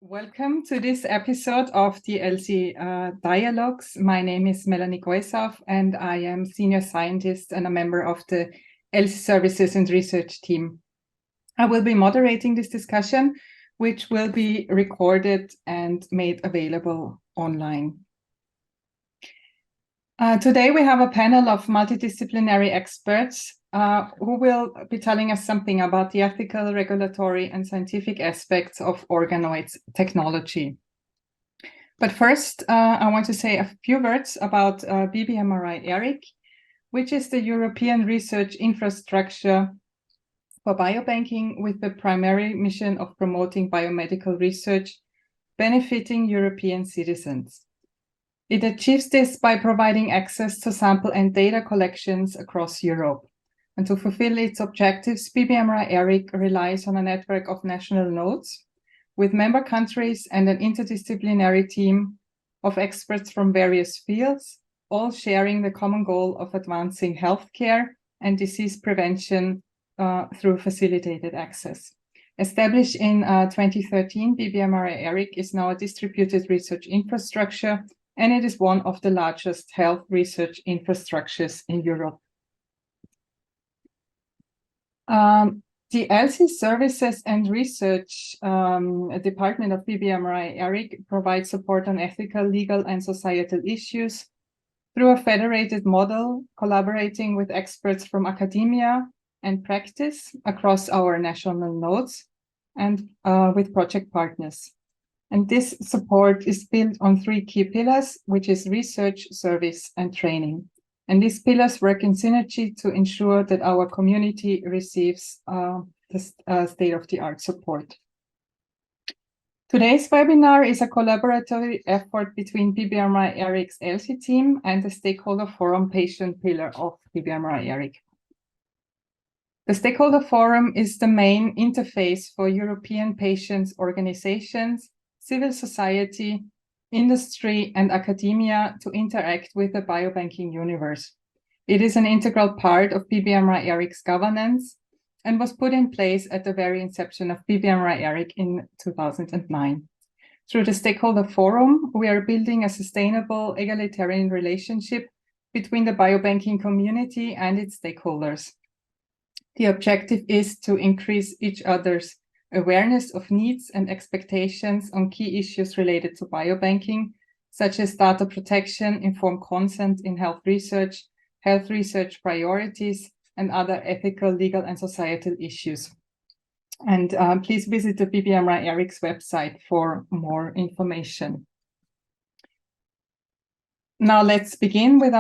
Welcome to this episode of the ELSI Dialogues. My name is Melanie Goisauf, and I am senior scientist and a member of the ELSI Services and Research team. I will be moderating this discussion, which will be recorded and made available online. Today we have a panel of multidisciplinary experts who will be telling us something about the ethical, regulatory, and scientific aspects of organoids technology. But first, I want to say a few words about BBMRI-ERIC, which is the European research infrastructure for biobanking with the primary mission of promoting biomedical research benefiting European citizens. It achieves this by providing access to sample and data collections across Europe. And to fulfill its objectives, BBMRI-ERIC relies on a network of national nodes with member countries and an interdisciplinary team of experts from various fields, all sharing the common goal of advancing healthcare and disease prevention through facilitated access. Established in 2013, BBMRI-ERIC is now a distributed research infrastructure, and it is one of the largest health research infrastructures in Europe. The ELSI Services and Research Department of BBMRI-ERIC provides support on ethical, legal, and societal issues through a federated model, collaborating with experts from academia and practice across our national nodes and with project partners. And this support is built on three key pillars, which is research, service, and training. And these pillars work in synergy to ensure that our community receives the state-of-the-art support. Today's webinar is a collaborative effort between BBMRI-ERIC's ELSI team and the Stakeholder Forum patient pillar of BBMRI-ERIC. The Stakeholder Forum is the main interface for European patients' organizations, civil society, industry, and academia to interact with the biobanking universe. It is an integral part of BBMRI-ERIC's governance and was put in place at the very inception of BBMRI-ERIC in 2009. Through the Stakeholder Forum, we are building a sustainable, egalitarian relationship between the biobanking community and its stakeholders. The objective is to increase each other's awareness of needs and expectations on key issues related to biobanking, such as data protection, informed consent in health research priorities, and other ethical, legal, and societal issues. And please visit the BBMRI-ERIC's website for more information. Now let's begin with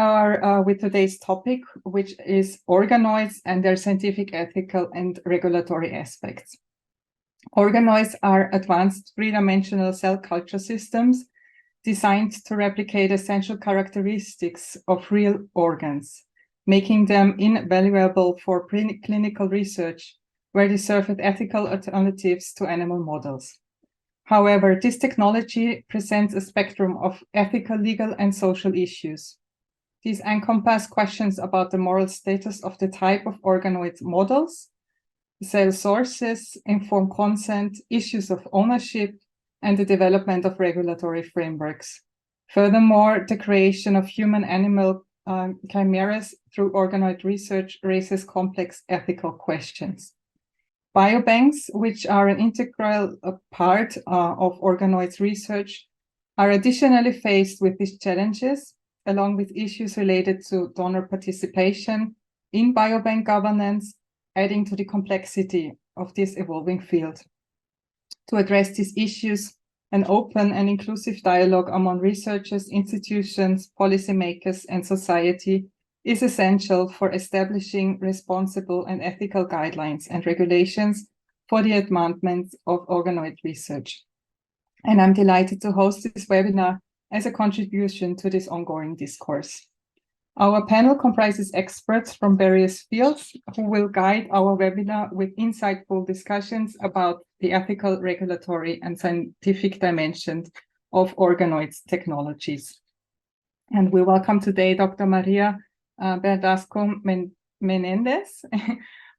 today's topic, which is organoids and their scientific, ethical, and regulatory aspects. Organoids are advanced three-dimensional cell culture systems designed to replicate essential characteristics of real organs, making them invaluable for preclinical research, where they serve as ethical alternatives to animal models. However, this technology presents a spectrum of ethical, legal, and social issues. These encompass questions about the moral status of the type of organoid models, cell sources, informed consent, issues of ownership, and the development of regulatory frameworks. Furthermore, the creation of human-animal chimeras through organoid research raises complex ethical questions. Biobanks, which are an integral part of organoids research, are additionally faced with these challenges, along with issues related to donor participation in biobank governance, adding to the complexity of this evolving field. To address these issues, an open and inclusive dialogue among researchers, institutions, policymakers, and society is essential for establishing responsible and ethical guidelines and regulations for the advancement of organoid research. And I'm delighted to host this webinar as a contribution to this ongoing discourse. Our panel comprises experts from various fields who will guide our webinar with insightful discussions about the ethical, regulatory, and scientific dimensions of organoids technologies. And we welcome today Dr. María Berdasco Menéndez,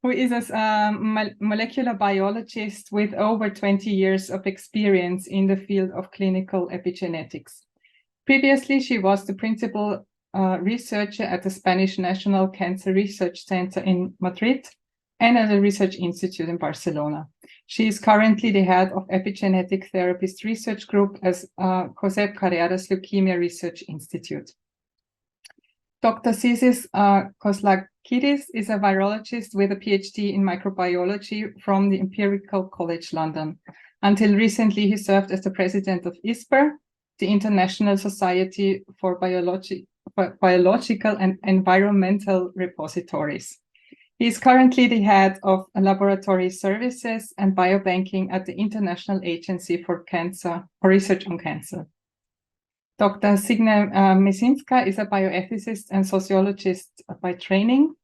who is a molecular biologist with over 20 years of experience in the field of clinical epigenetics. Previously, she was the principal researcher at the Spanish National Cancer Research Center in Madrid and at the Research Institute in Barcelona. She is currently the head of Epigenetic Therapist Research Group at Josep Carreras Leukemia Research Institute. Dr. Zisis Kozlakidis is a virologist with a PhD in microbiology from the Imperial College London. Until recently, he served as the president of ISPER, the International Society for Biological and Environmental Repositories. He is currently the head of laboratory services and biobanking at the International Agency for Research on Cancer. Dr. Signe Mežinska is a bioethicist and sociologist by training.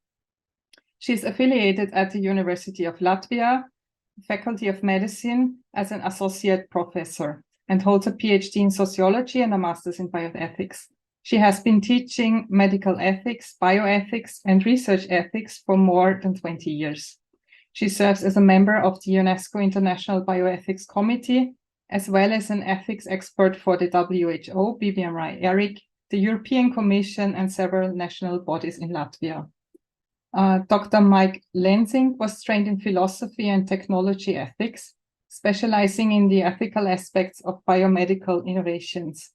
She is affiliated at the University of Latvia, Faculty of Medicine, as an associate professor, and holds a PhD in sociology and a master's in bioethics. She has been teaching medical ethics, bioethics, and research ethics for more than 20 years. She serves as a member of the UNESCO International Bioethics Committee, as well as an ethics expert for the WHO, BBMRI-ERIC, the European Commission, and several national bodies in Latvia. Dr. Mike Lensink was trained in philosophy and technology ethics, specializing in the ethical aspects of biomedical innovations.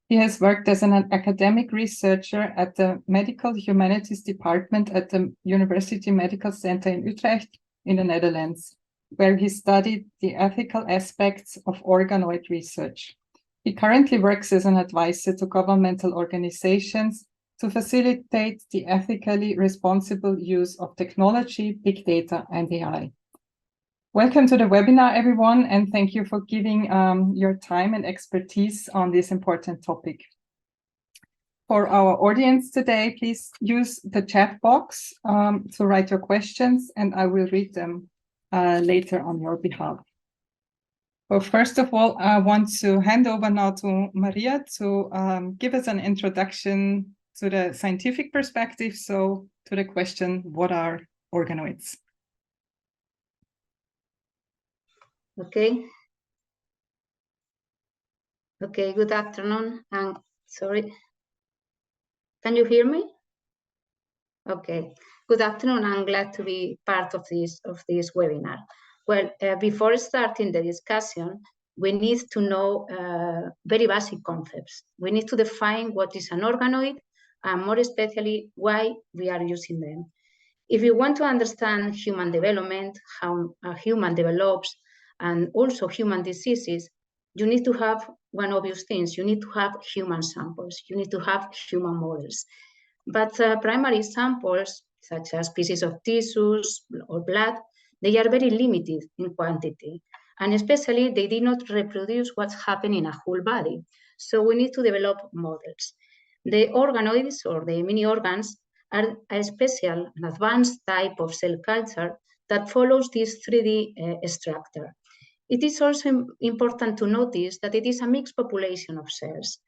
He has worked as an academic researcher at the Medical Humanities Department at the University Medical Center in Utrecht in the Netherlands, where he studied the ethical aspects of organoid research. He currently works as an advisor to governmental organizations to facilitate the ethically responsible use of technology, big data, and AI. Welcome to the webinar, everyone, and thank you for giving your time and expertise on this important topic. For our audience today, please use the chat box to write your questions, and I will read them later on your behalf. Well, first of all, I want to hand over now to Maria to give us an introduction to the scientific perspective. So to the question, what are organoids? Okay. Okay, good afternoon. Sorry, can you hear me? Okay, good afternoon. I'm glad to be part of this webinar. Well, before starting the discussion, we need to know very basic concepts. We need to define what is an organoid, and more especially why we are using them. If you want to understand human development, how a human develops, and also human diseases, you need to have one obvious thing. You need to have human samples. You need to have human models. But primary samples, such as pieces of tissues or blood, they are very limited in quantity. And especially, they did not reproduce what's happening in a whole body. So we need to develop models. The organoids, or the mini organs, are a special and advanced type of cell culture that follows this 3D structure. It is also important to notice that it is a mixed population of cells.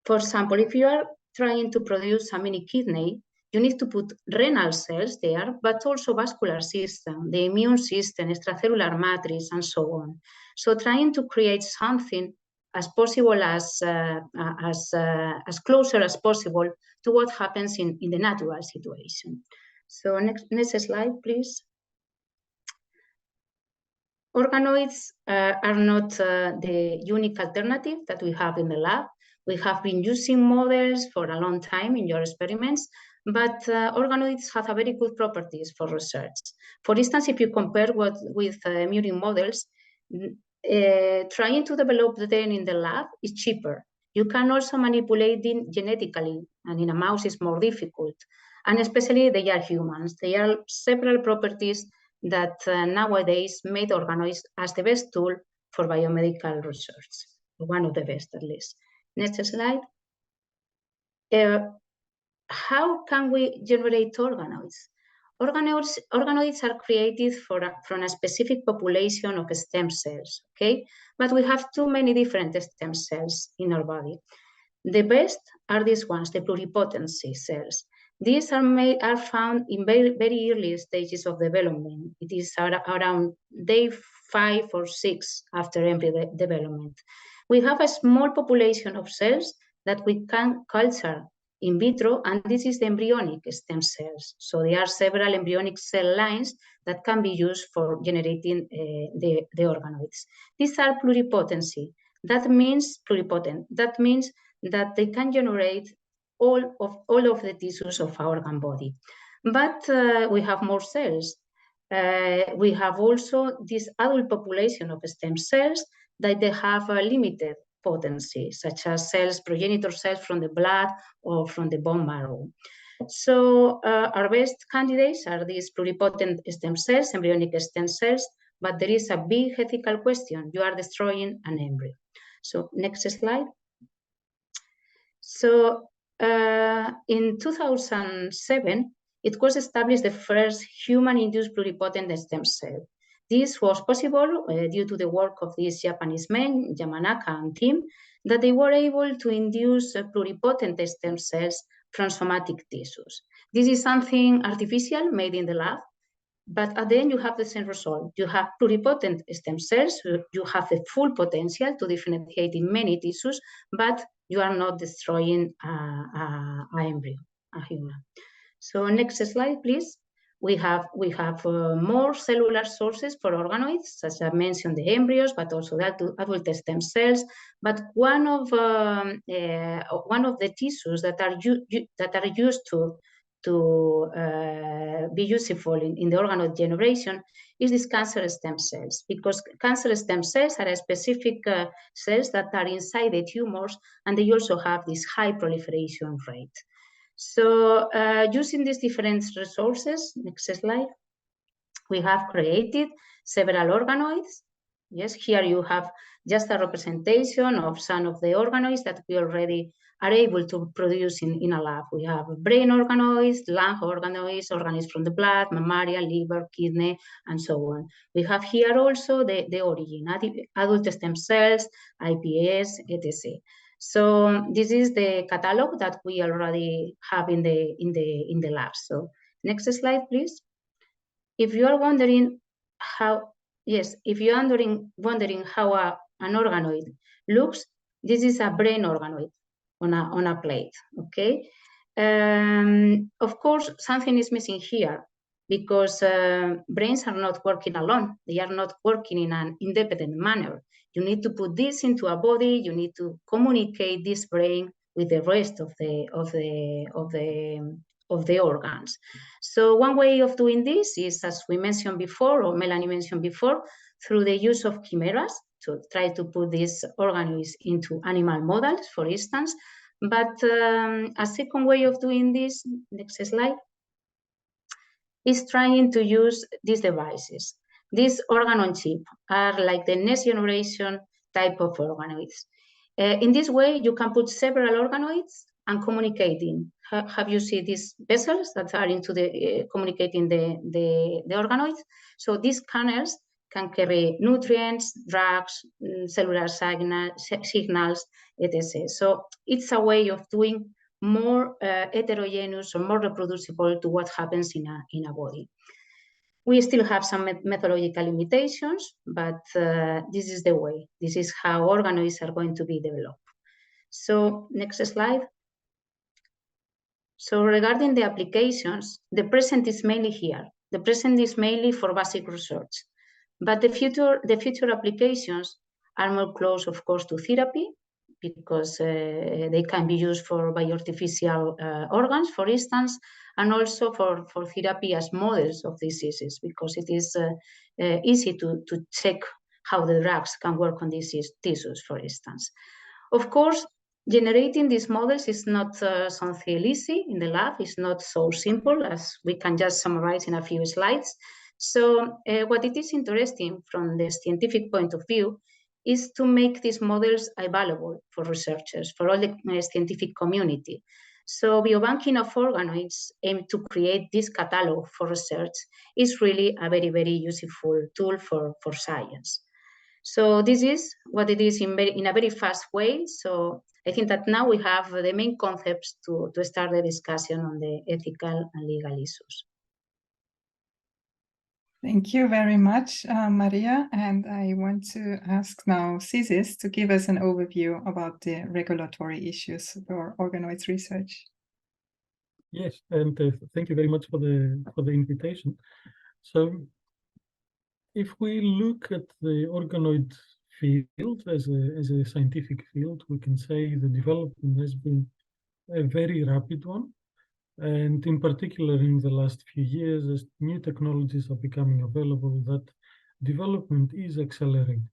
For example, if you are trying to produce a mini kidney, you need to put renal cells there, but also vascular system, the immune system, extracellular matrix, and so on. So trying to create something as possible as closer as possible to what happens in the natural situation. So next slide, please. Organoids are not the unique alternative that we have in the lab. We have been using models for a long time in your experiments, but organoids have a very good properties for research. For instance, if you compare with murine models, trying to develop them in the lab is cheaper. You can also manipulate them genetically, and in a mouse it's more difficult. And especially they are humans. There are several properties that nowadays made organoids as the best tool for biomedical research, one of the best at least. Next slide. How can we generate organoids? Organoids are created from a specific population of stem cells, okay? But we have too many different stem cells in our body. The best are these ones, the pluripotency cells. These are found in very, very early stages of development. It is around day 5 or 6 after embryo development. We have a small population of cells that we can culture in vitro, and this is the embryonic stem cells. So there are several embryonic cell lines that can be used for generating the organoids. These are pluripotency. That means pluripotent. That means that they can generate all of the tissues of our organ body. But we have more cells. We have also this adult population of stem cells that they have a limited potency, such as cells, progenitor cells from the blood or from the bone marrow. So our best candidates are these pluripotent stem cells, embryonic stem cells, but there is a big ethical question. You are destroying an embryo. So next slide. So in 2007, it was established the first human-induced pluripotent stem cell. This was possible due to the work of these Japanese men, Yamanaka and team, that they were able to induce pluripotent stem cells from somatic tissues. This is something artificial made in the lab, but at the end you have the same result. You have pluripotent stem cells, you have the full potential to differentiate in many tissues, but you are not destroying an embryo, a human. So next slide, please. We have more cellular sources for organoids, as I mentioned, the embryos, but also the adult stem cells. But one of the tissues that are used to be useful in the organoid generation is these cancer stem cells, because cancer stem cells are specific cells that are inside the tumors, and they also have this high proliferation rate. So using these different resources, next slide, we have created several organoids. Yes, here you have just a representation of some of the organoids that we already are able to produce in a lab. We have brain organoids, lung organoids, organoids from the blood, mammalia, liver, kidney, and so on. We have here also the origin, adult stem cells, iPS, etc. So this is the catalog that we already have in the lab. So next slide, please. If you are wondering how, if you are wondering how an organoid looks, this is a brain organoid on a plate. Okay. Of course, something is missing here, because brains are not working alone. They are not working in an independent manner. You need to put this into a body. You need to communicate this brain with the rest of the organs. So one way of doing this is, as we mentioned before, or Melanie mentioned before, through the use of chimeras to try to put these organoids into animal models, for instance. But a second way of doing this, next slide, is trying to use these devices. These organ-on-chip are like the next generation type of organoids. In this way, you can put several organoids and communicating. Have you seen these vessels that are into the communicating the organoids? So these canals can carry nutrients, drugs, cellular signals, etc. So it's a way of doing more heterogeneous or more reproducible to what happens in a body. We still have some methodological limitations, but this is the way. This is how organoids are going to be developed. So next slide. So regarding the applications, the present is mainly here. The present is mainly for basic research, but the future applications are more close, of course, to therapy, because they can be used for bioartificial organs, for instance, and also for therapy as models of diseases, because it is easy to check how the drugs can work on these tissues, for instance. Of course, generating these models is not something easy in the lab. It's not so simple as we can just summarize in a few slides. So what it is interesting from the scientific point of view is to make these models available for researchers, for all the scientific community. So biobanking of organoids aim to create this catalog for research is really a very, very useful tool for science. So this is what it is in a very fast way. So I think that now we have the main concepts to start the discussion on the ethical and legal issues. Thank you very much, Maria. And I want to ask now Zisis to give us an overview about the regulatory issues for organoids research. Yes, and thank you very much for the invitation. So, if we look at the organoid field as a scientific field, we can say the development has been a very rapid one. And in particular, in the last few years, as new technologies are becoming available, that development is accelerating.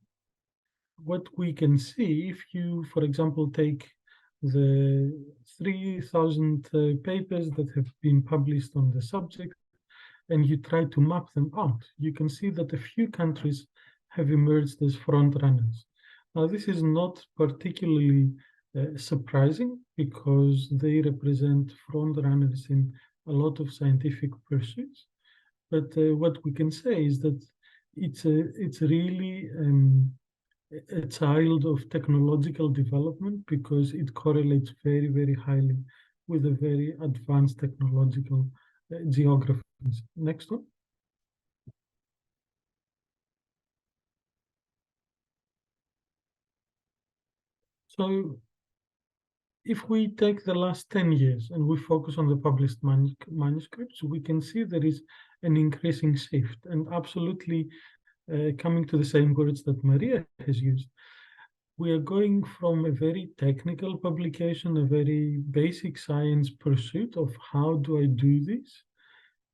What we can see, if you, for example, take the 3,000 papers that have been published on the subject, and you try to map them out, you can see that a few countries have emerged as front runners. Now, this is not particularly surprising because they represent front runners in a lot of scientific pursuits. But what we can say is that it's really a child of technological development because it correlates very, very highly with a very advanced technological geographies. Next one. So if we take the last 10 years and we focus on the published manuscripts, we can see there is an increasing shift, and absolutely coming to the same words that Maria has used. We are going from a very technical publication, a very basic science pursuit of how do I do this,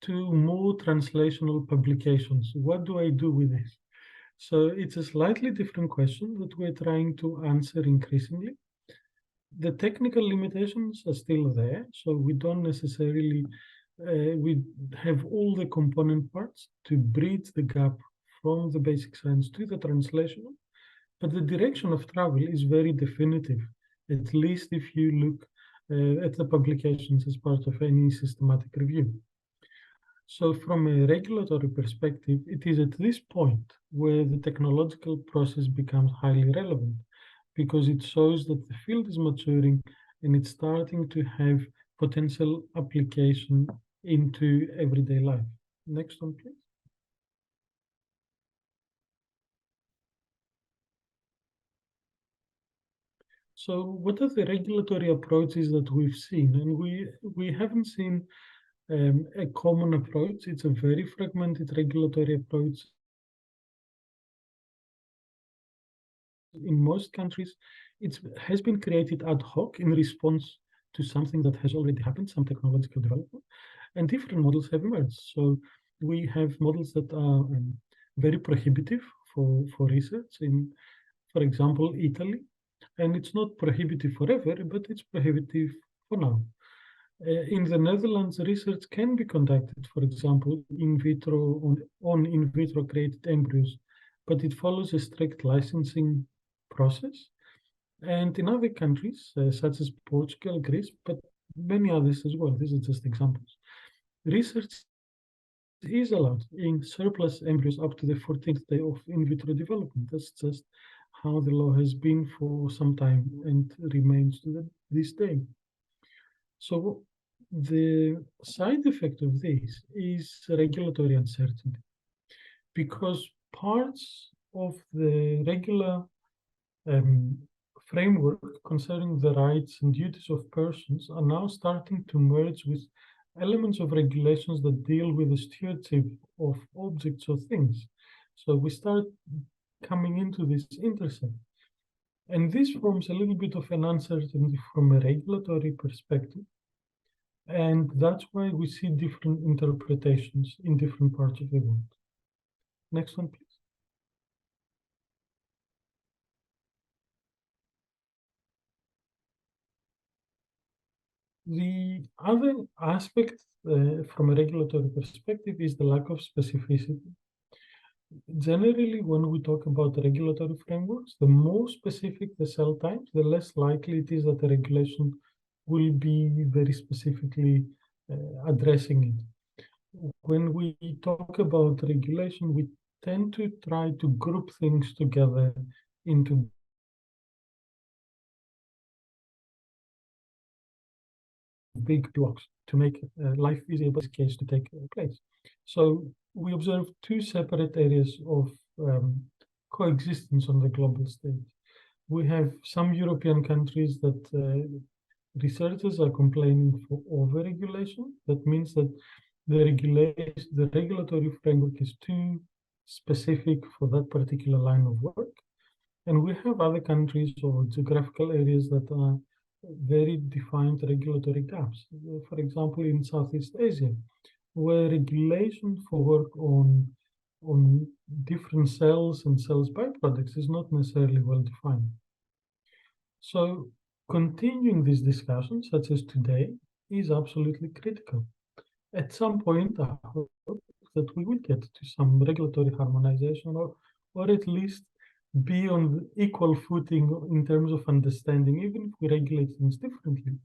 to more translational publications. What do I do with this? So it's a slightly different question that we're trying to answer increasingly. The technical limitations are still there, so we don't necessarily, we have all the component parts to bridge the gap from the basic science to the translational, but the direction of travel is very definitive, at least if you look at the publications as part of any systematic review. So from a regulatory perspective, it is at this point where the technological process becomes highly relevant, because it shows that the field is maturing and it's starting to have potential application into everyday life. Next one, please. So what are the regulatory approaches that we've seen? And we haven't seen a common approach. It's a very fragmented regulatory approach. In most countries, it has been created ad hoc in response to something that has already happened, some technological development, and different models have emerged. So we have models that are very prohibitive for research in, for example, Italy, and it's not prohibitive forever, but it's prohibitive for now. In the Netherlands, research can be conducted, for example, in vitro on in vitro created embryos, but it follows a strict licensing process. And in other countries, such as Portugal, Greece, but many others as well, these are just examples, research is allowed in surplus embryos up to the 14th day of in vitro development. That's just how the law has been for some time and remains to this day. So the side effect of this is regulatory uncertainty, because parts of the regular framework concerning the rights and duties of persons are now starting to merge with elements of regulations that deal with the stewardship of objects or things. So we start coming into this intersection. And this forms a little bit of an uncertainty from a regulatory perspective. And that's why we see different interpretations in different parts of the world. Next one, please. The other aspect from a regulatory perspective is the lack of specificity. Generally, when we talk about regulatory frameworks, the more specific the cell types, the less likely it is that the regulation will be very specifically addressing it. When we talk about regulation, we tend to try to group things together into big blocks to make life easier for this case to take place. So we observe two separate areas of coexistence on the global stage. We have some European countries that researchers are complaining for over-regulation. That means that the regulatory framework is too specific for that particular line of work. And we have other countries or geographical areas that are very defined regulatory gaps. For example, in Southeast Asia, where regulation for work on different cells and cells byproducts is not necessarily well defined. So continuing this discussion, such as today, is absolutely critical. At some point, I hope that we will get to some regulatory harmonization or at least be on equal footing in terms of understanding, even if we regulate things differently,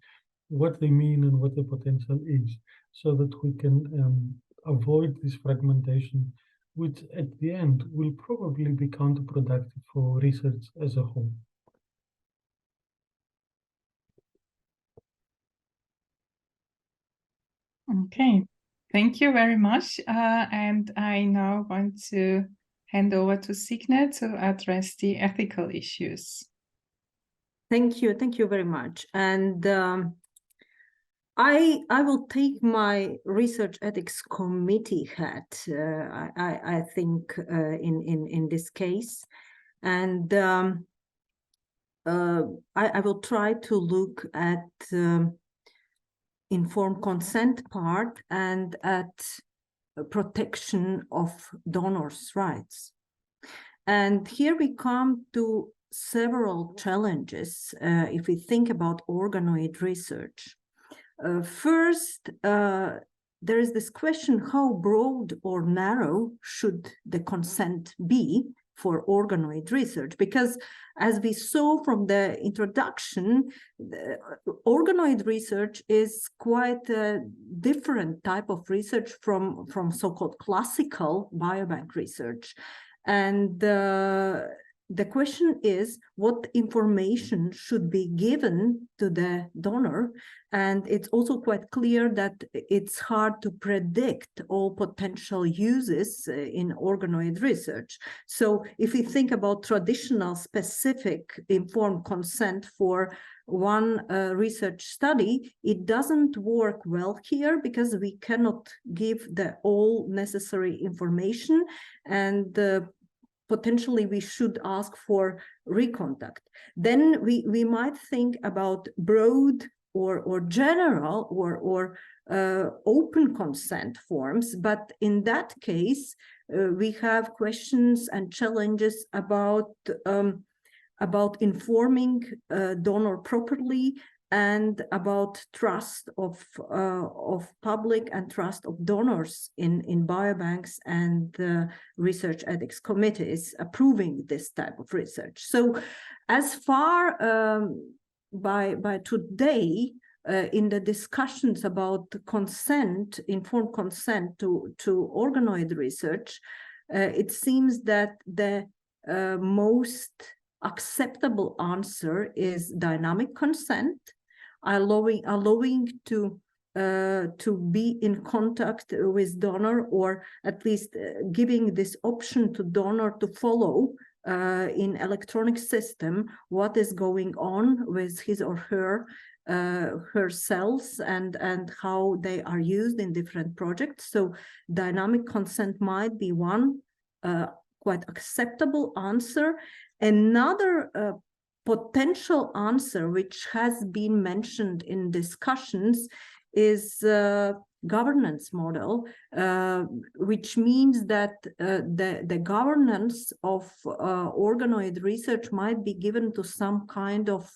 what they mean and what the potential is, so that we can avoid this fragmentation, which at the end will probably be counterproductive for research as a whole. Okay, thank you very much. And I now want to hand over to Signe to address the ethical issues. Thank you very much. And I will take my research ethics committee hat, I think, in this case. And I will try to look at informed consent part and at protection of donors' rights. And here we come to several challenges if we think about organoid research. First, there is this question, how broad or narrow should the consent be for organoid research? Because as we saw from the introduction, the organoid research is quite a different type of research from so-called classical biobank research. And the question is, what information should be given to the donor? And it's also quite clear that it's hard to predict all potential uses in organoid research. So if we think about traditional specific informed consent for one research study, it doesn't work well here because we cannot give the all necessary information, and potentially we should ask for recontact. Then we might think about broad or general or open consent forms, but in that case we have questions and challenges about informing donor properly, and about trust of public and trust of donors in biobanks and research ethics committees approving this type of research. So as far by today, in the discussions about consent, informed consent to organoid research, it seems that the most acceptable answer is dynamic consent, allowing to be in contact with donor, or at least giving this option to donor to follow in electronic system what is going on with his or her cells and how they are used in different projects. So dynamic consent might be one quite acceptable answer. Another potential answer, which has been mentioned in discussions, is governance model, which means that the governance of organoid research might be given to some kind of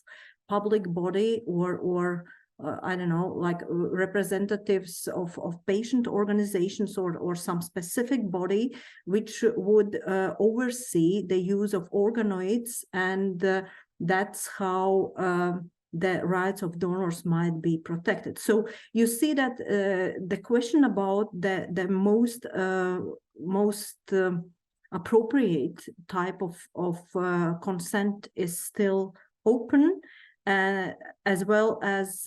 public body or I don't know, like representatives of patient organizations or some specific body which would oversee the use of organoids, and that's how the rights of donors might be protected. So you see that the question about the most appropriate type of consent is still open, as well as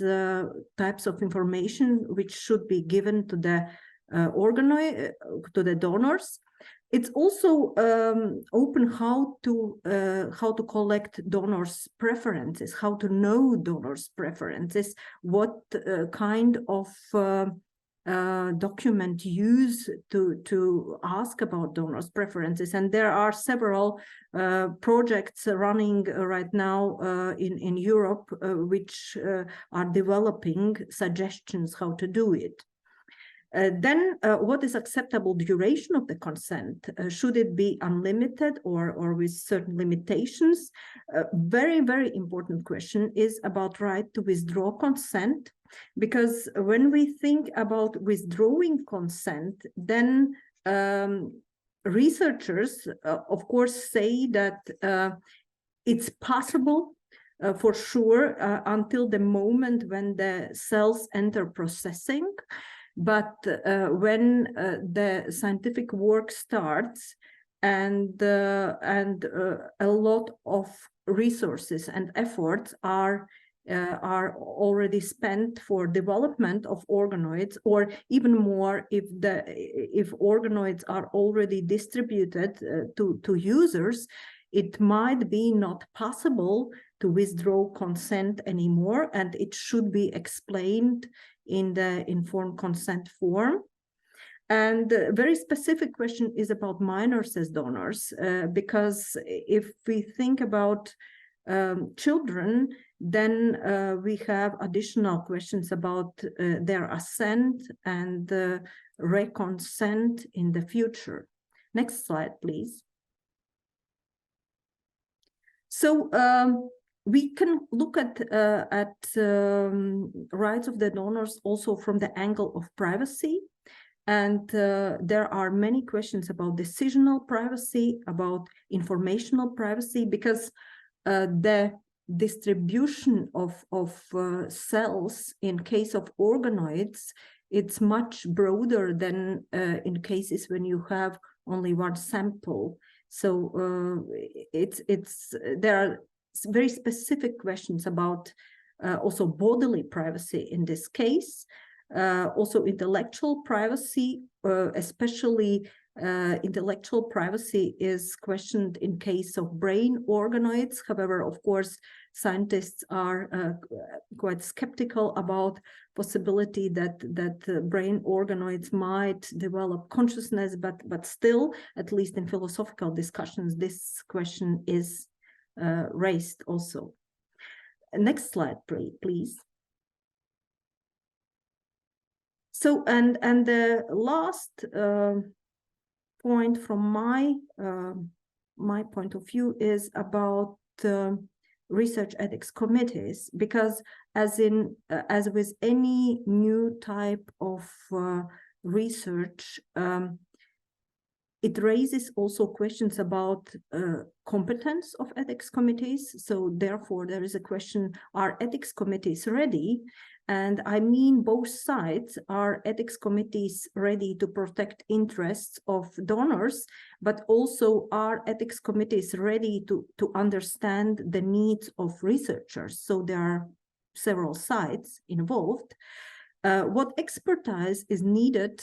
types of information which should be given to the organoid, to the donors. It's also open how to collect donors' preferences, how to know donors' preferences, what kind of document use to ask about donors' preferences. And there are several projects running right now in Europe which are developing suggestions how to do it. Then what is acceptable duration of the consent? Should it be unlimited or with certain limitations? Very, very important question is about right to withdraw consent, because when we think about withdrawing consent, then researchers, of course, say that it's possible for sure until the moment when the cells enter processing. But when the scientific work starts and a lot of resources and efforts are already spent for development of organoids, or even more if organoids are already distributed to users, it might be not possible to withdraw consent anymore, and it should be explained in the informed consent form. And a very specific question is about minors as donors, because if we think about children, then we have additional questions about their assent and reconsent in the future. Next slide, please. So we can look at rights of the donors also from the angle of privacy. And there are many questions about decisional privacy, about informational privacy, because the distribution of cells in case of organoids, it's much broader than in cases when you have only one sample. So there are very specific questions about also bodily privacy in this case, also intellectual privacy, especially intellectual privacy is questioned in case of brain organoids. However, of course, scientists are quite skeptical about possibility that brain organoids might develop consciousness, but still, at least in philosophical discussions, this question is raised also. Next slide, please. So, and the last point from my point of view is about research ethics committees, because as with any new type of research, it raises also questions about competence of ethics committees. So therefore, there is a question, are ethics committees ready? And I mean both sides. Are ethics committees ready to protect interests of donors, but also are ethics committees ready to understand the needs of researchers? So there are several sides involved. What expertise is needed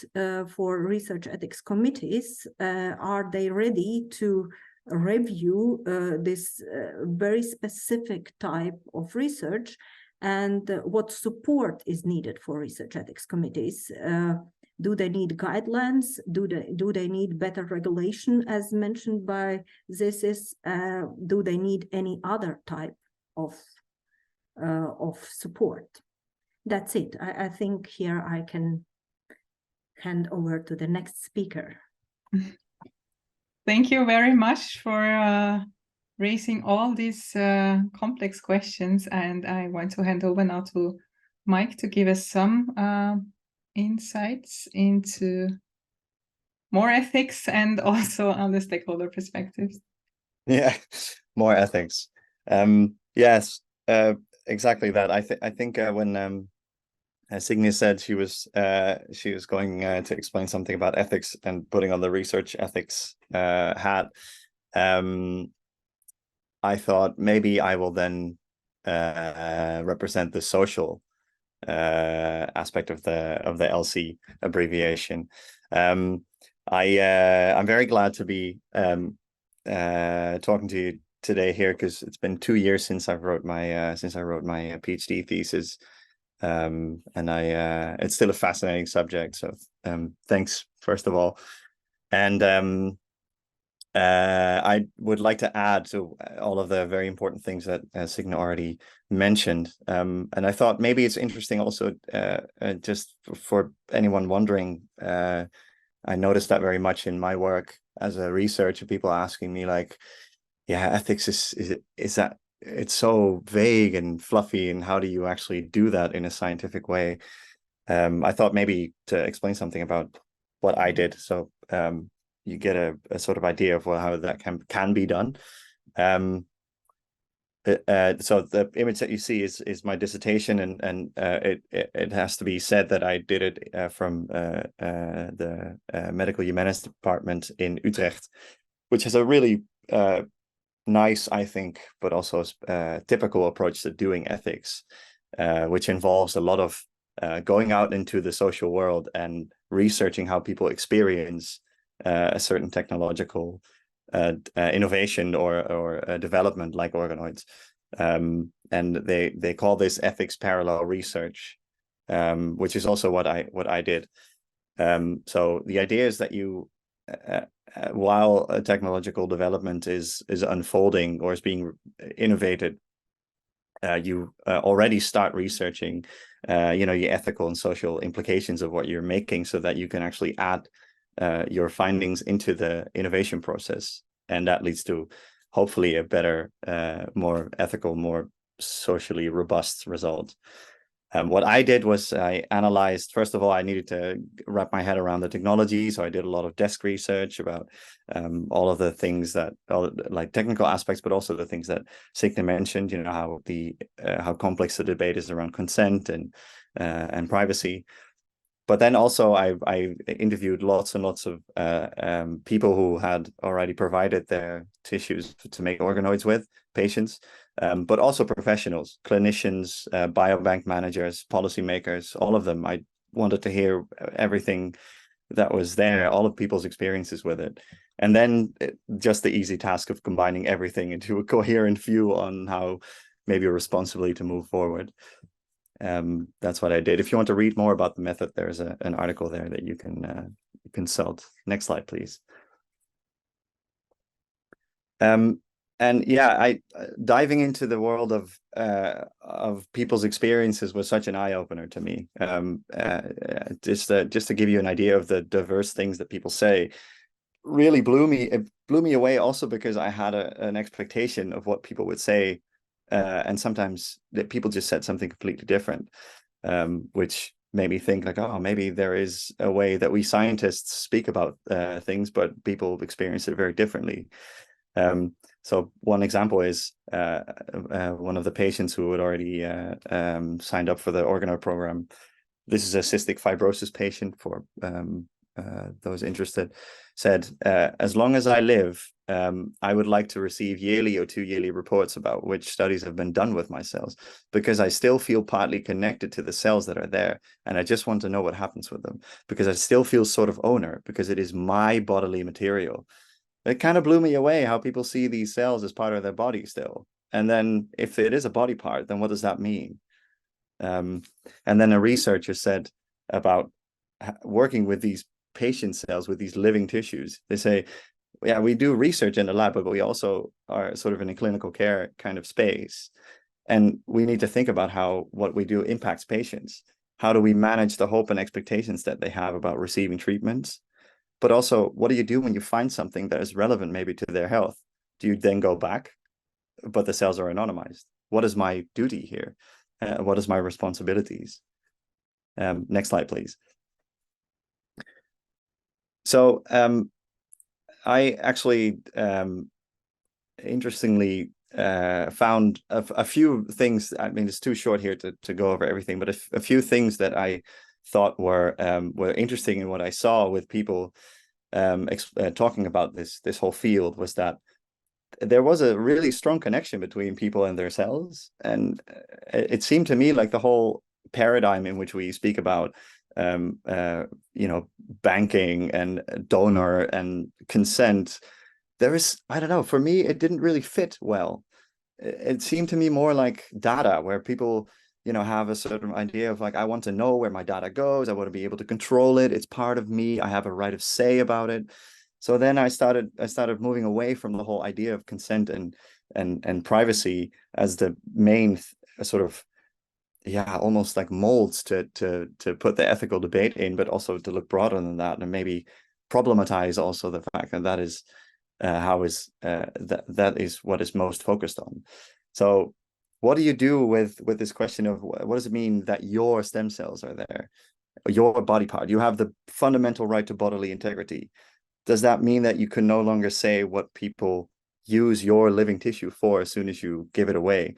for research ethics committees? Are they ready to review this very specific type of research? And what support is needed for research ethics committees? Do they need guidelines? Do they need better regulation, as mentioned by Zisis? Do they need any other type of support? That's it. I think here I can hand over to the next speaker. Thank you very much for raising all these complex questions. And I want to hand over now to Mike to give us some insights into more ethics and also on the stakeholder perspectives. Yeah, more ethics. Yes, exactly that. I think when as Signe said, she was going to explain something about ethics and putting on the research ethics hat. I thought maybe I will then represent the social aspect of the ELSI abbreviation. I'm very glad to be talking to you today here, because it's been 2 years since I wrote my PhD thesis, and it's still a fascinating subject. So thanks first of all, and I would like to add to all of the very important things that Signe already mentioned. And I thought maybe it's interesting also, just for anyone wondering, I noticed that very much in my work as a researcher, people asking me like, yeah, ethics is that, it's so vague and fluffy, and how do you actually do that in a scientific way? I thought maybe to explain something about what I did, so you get a sort of idea of how that can be done. So the image that you see is my dissertation, and it has to be said that I did it from the Medical Humanities Department in Utrecht, which has a really nice, I think, but also typical approach to doing ethics, which involves a lot of going out into the social world and researching how people experience a certain technological innovation or development like organoids, and they call this ethics parallel research, which is also what I did. So the idea is that you, while a technological development is unfolding or is being innovated, you already start researching, your ethical and social implications of what you're making, so that you can actually add your findings into the innovation process, and that leads to hopefully a better, more ethical, more socially robust result. What I did was I analyzed, first of all, I needed to wrap my head around the technology. So I did a lot of desk research about all of the things that, like technical aspects, but also the things that Signe mentioned, how complex the debate is around consent and privacy. But then also I interviewed lots and lots of people who had already provided their tissues to make organoids with, patients, but also professionals, clinicians, biobank managers, policymakers, all of them. I wanted to hear everything that was there, all of people's experiences with it. And then just the easy task of combining everything into a coherent view on how maybe responsibly to move forward. That's what I did. If you want to read more about the method, there's an article there that you can consult. Next slide, please. And yeah, diving into the world of people's experiences was such an eye-opener to me. Just to give you an idea of the diverse things that people say, really blew me away. Also because I had an expectation of what people would say. And sometimes that people just said something completely different, which made me think like, oh, maybe there is a way that we scientists speak about things, but people experience it very differently. So one example is one of the patients who had already signed up for the organoid program. This is a cystic fibrosis patient, for those interested, said, as long as I live, I would like to receive yearly or 2-yearly reports about which studies have been done with my cells, because I still feel partly connected to the cells that are there, and I just want to know what happens with them, because I still feel sort of owner, because it is my bodily material. It kind of blew me away how people see these cells as part of their body still. And then if it is a body part, then what does that mean? And then a researcher said about working with these patient cells, with these living tissues. They say, yeah, we do research in the lab, but we also are sort of in a clinical care kind of space. And we need to think about how what we do impacts patients. How do we manage the hope and expectations that they have about receiving treatments? But also, what do you do when you find something that is relevant maybe to their health? Do you then go back, but the cells are anonymized? What is my duty here? What is my responsibilities? Next slide, please. So I actually, interestingly, found a few things. I mean, it's too short here to go over everything, but a few things that I thought were interesting in what I saw with people talking about this whole field was that there was a really strong connection between people and their cells, and it seemed to me like the whole paradigm in which we speak about banking and donor and consent, there is, I don't know, for me it didn't really fit well. It seemed to me more like data, where people have a certain idea of like, I want to know where my data goes, I want to be able to control it, it's part of me, I have a right of say about it. So then I started moving away from the whole idea of consent and privacy as the main sort of almost like molds to put the ethical debate in, but also to look broader than that and maybe problematize also the fact that that is that is what is most focused on. So what do you do with this question of what does it mean that your stem cells are there, your body part? You have the fundamental right to bodily integrity. Does that mean that you can no longer say what people use your living tissue for as soon as you give it away?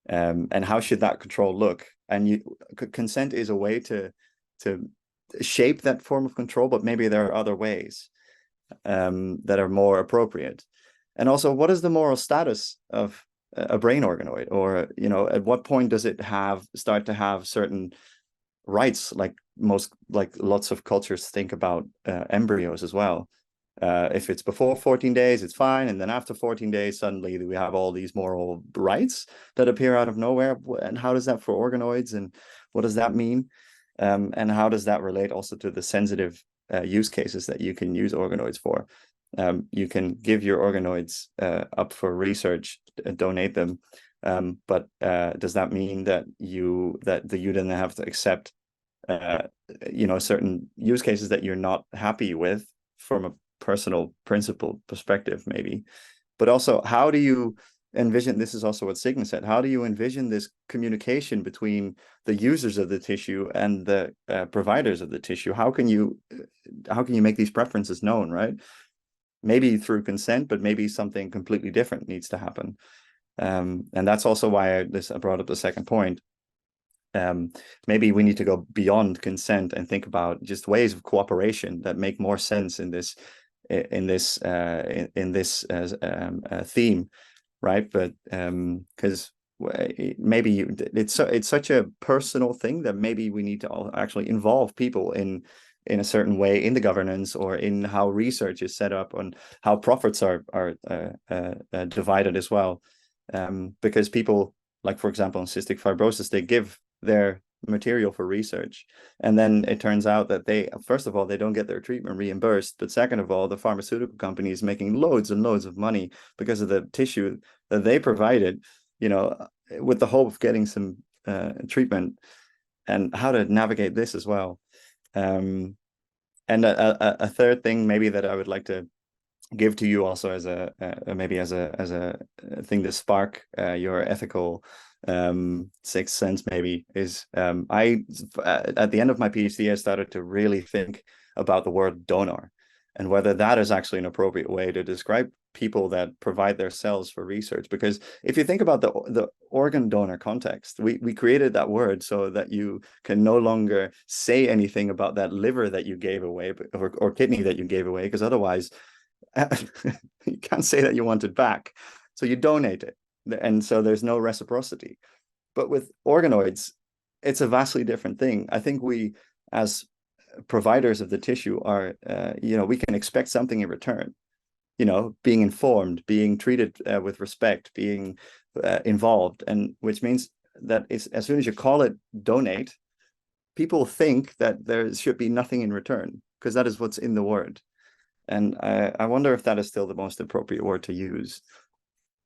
And how should that control look? And consent is a way to shape that form of control, but maybe there are other ways that are more appropriate. And also, what is the moral status of a brain organoid? Or at what point does it start to have certain rights, like lots of cultures think about embryos as well? If it's before 14 days, it's fine. And then after 14 days, suddenly we have all these moral rights that appear out of nowhere. And how does that for organoids? And what does that mean? And how does that relate also to the sensitive use cases that you can use organoids for? You can give your organoids up for research, donate them. But does that mean that you then have to accept certain use cases that you're not happy with from a personal principle perspective, maybe? But also, how do you envision, this is also what Signe said, how do you envision this communication between the users of the tissue and the providers of the tissue? How can you make these preferences known, right? Maybe through consent, but maybe something completely different needs to happen. And that's also why I brought up the second point. Maybe we need to go beyond consent and think about just ways of cooperation that make more sense in this theme, right? But because maybe it's such a personal thing that maybe we need to all actually involve people in a certain way in the governance or in how research is set up, on how profits are divided as well. Because people, like for example in cystic fibrosis, they give their material for research, and then it turns out that first of all they don't get their treatment reimbursed, but second of all the pharmaceutical company is making loads and loads of money because of the tissue that they provided, with the hope of getting some treatment. And how to navigate this as well. And a third thing maybe that I would like to give to you also as a thing to spark your ethical sixth sense maybe is at the end of my PhD I started to really think about the word donor and whether that is actually an appropriate way to describe people that provide their cells for research. Because if you think about the organ donor context, we created that word so that you can no longer say anything about that liver that you gave away or kidney that you gave away, because otherwise you can't say that you want it back. So you donate it, and so there's no reciprocity. But with organoids, it's a vastly different thing. I think we, as providers of the tissue, are we can expect something in return. Being informed, being treated with respect, being involved, and which means that as soon as you call it donate, people think that there should be nothing in return, because that is what's in the word. And I wonder if that is still the most appropriate word to use.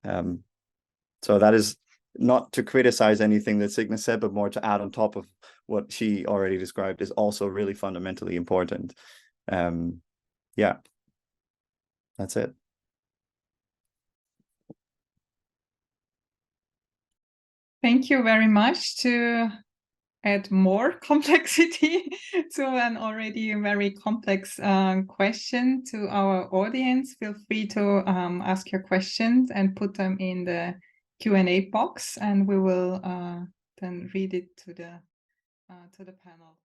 So that is not to criticize anything that Signe said, but more to add on top of what she already described is also really fundamentally important. Yeah. That's it. Thank you very much. To add more complexity to an already very complex question to our audience, feel free to ask your questions and put them in the Q&A box, and we will then read it to the panel.